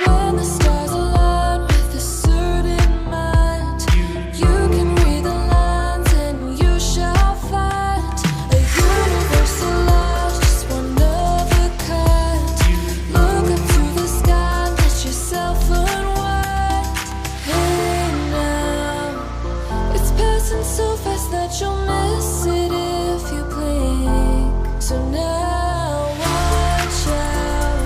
When the stars align with a certain mind, you can read the lines and you shall find a universal love, just one of a kind. Look up to the sky, let yourself unwind. Hey now, it's passing so fast that you'll miss it if you blink. So now watch out,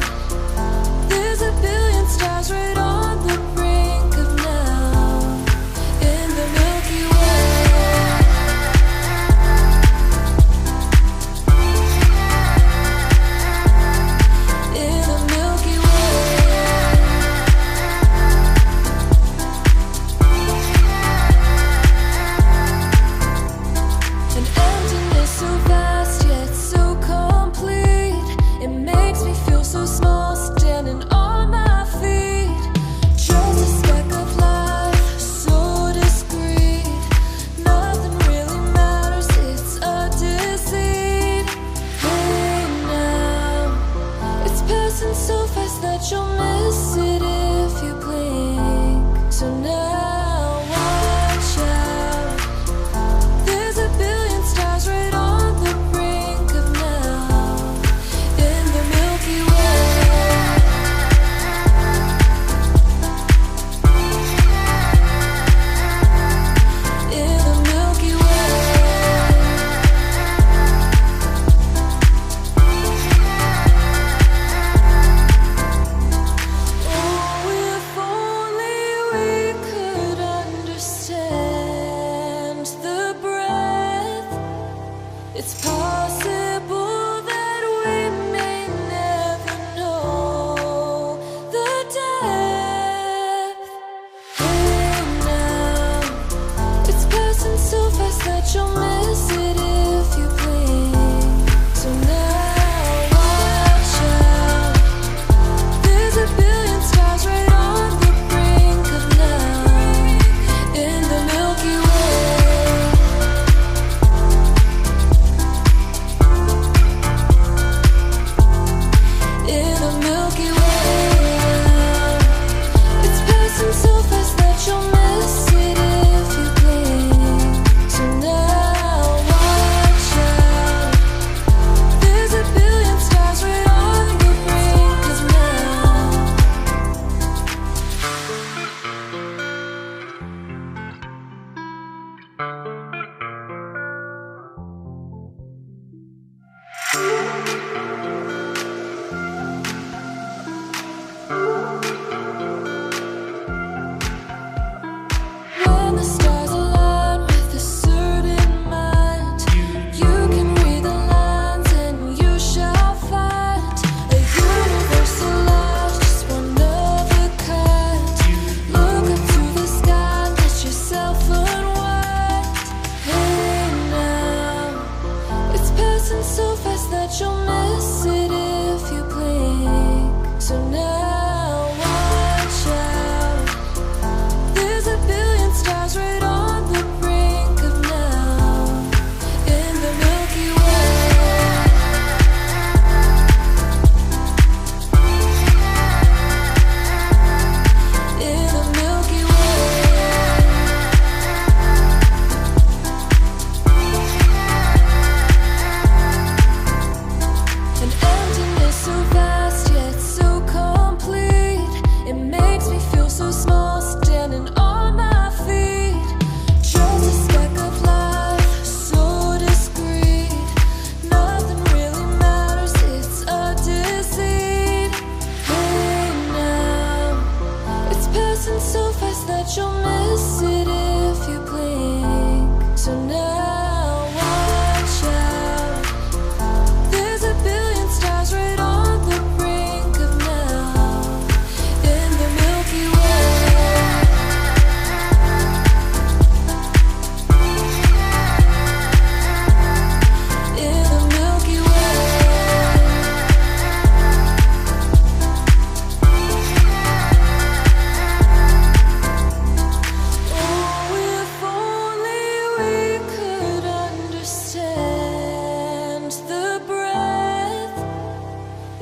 there's a billion stars right on the brink of now, in the Milky Way. In the Milky Way. An emptiness so vast yet so complete. It makes me feel so small standing on my feet. Just a speck of light, so discreet. Nothing really matters, it's a deceit. Hey now, it's passing so fast that you'll miss it if you blink. So now watch out, there's a billion stars right on the brink of now, in the Milky Way. In the Milky Way. Oh, if only we could understand the breath. It's possible that we may never know the depth. Hey now, it's passing so fast that you'll miss it if you blink. So now watch out, there's a billion stars right on the brink of now, in the Milky Way. In the Milky Way. It's passing so fast that you'll miss it if you blink. So now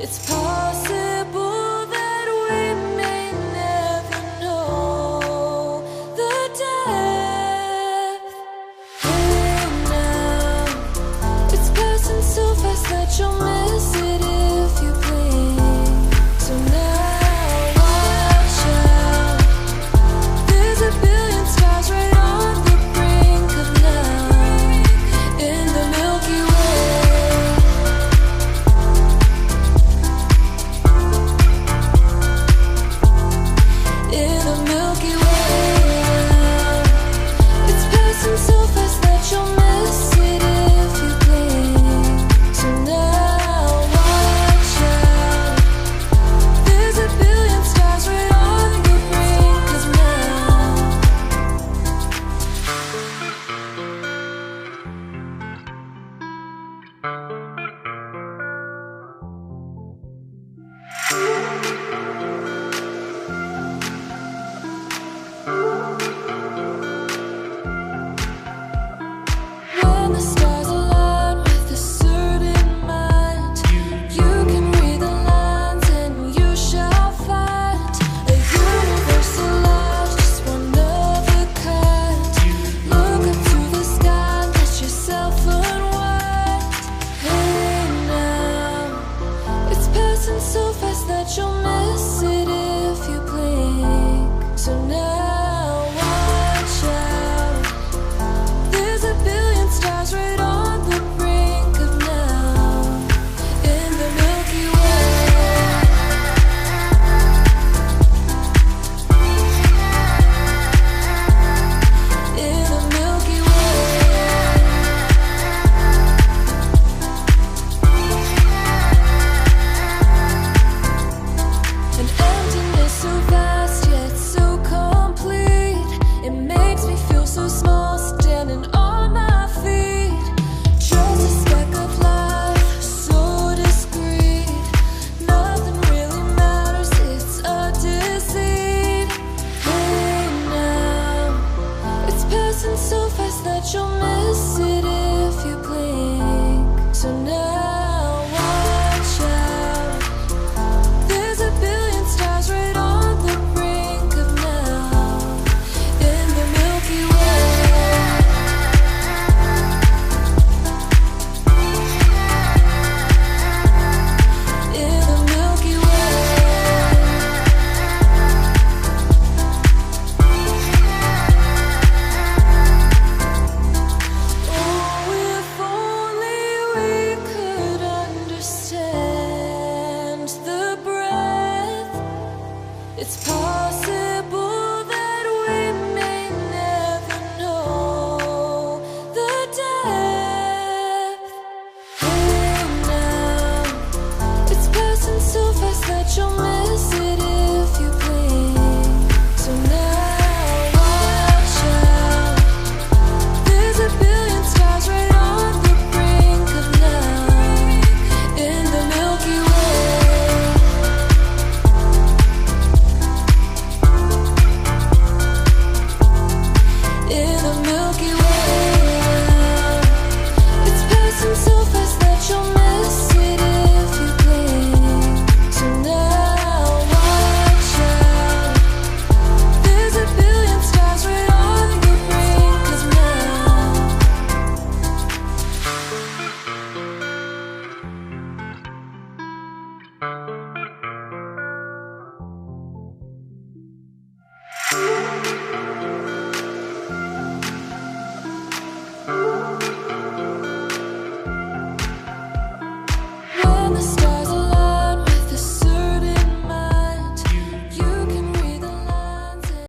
It's possible that we may never know the depth. Hey now, it's passing so fast that you'll miss it if you blink. So now watch out. There's a billion stars right on the brink of night in the Milky Way. In the Milky Way, it's passing so fast that you'll miss it if you blink. So now watch out. There's a billion stars right on the brink of night. When the stars align with a certain mind, you can read the lines and you shall find a universal law, just one of a kind. Look up to the sky, let yourself unwind. Hey now, it's passing so fast that you'll miss it if you blink. So now watch out. There's a billion stars right on the brink of now in the Milky Way. In the Milky Way. An emptiness so vast yet so complete. It makes me feel so small standing on my feet. Just a speck of light, so discreet. Nothing really matters, it's a deceit. Hey now, it's passing so fast that you'll miss it if you blink. So now watch out. There's a billion stars right on the brink of now in the Milky Way. In the Milky Way. Oh, if only we could understand the breath. It's possible that we may never know the depth. Hey now, it's passing so fast that you'll miss it if you blink. So now watch out. There's a billion stars right on the brink of night in the Milky Way. In the Milky Way, it's passing so fast that you'll miss it if you blink. So now watch out. There's a billion stars right on the brink of night.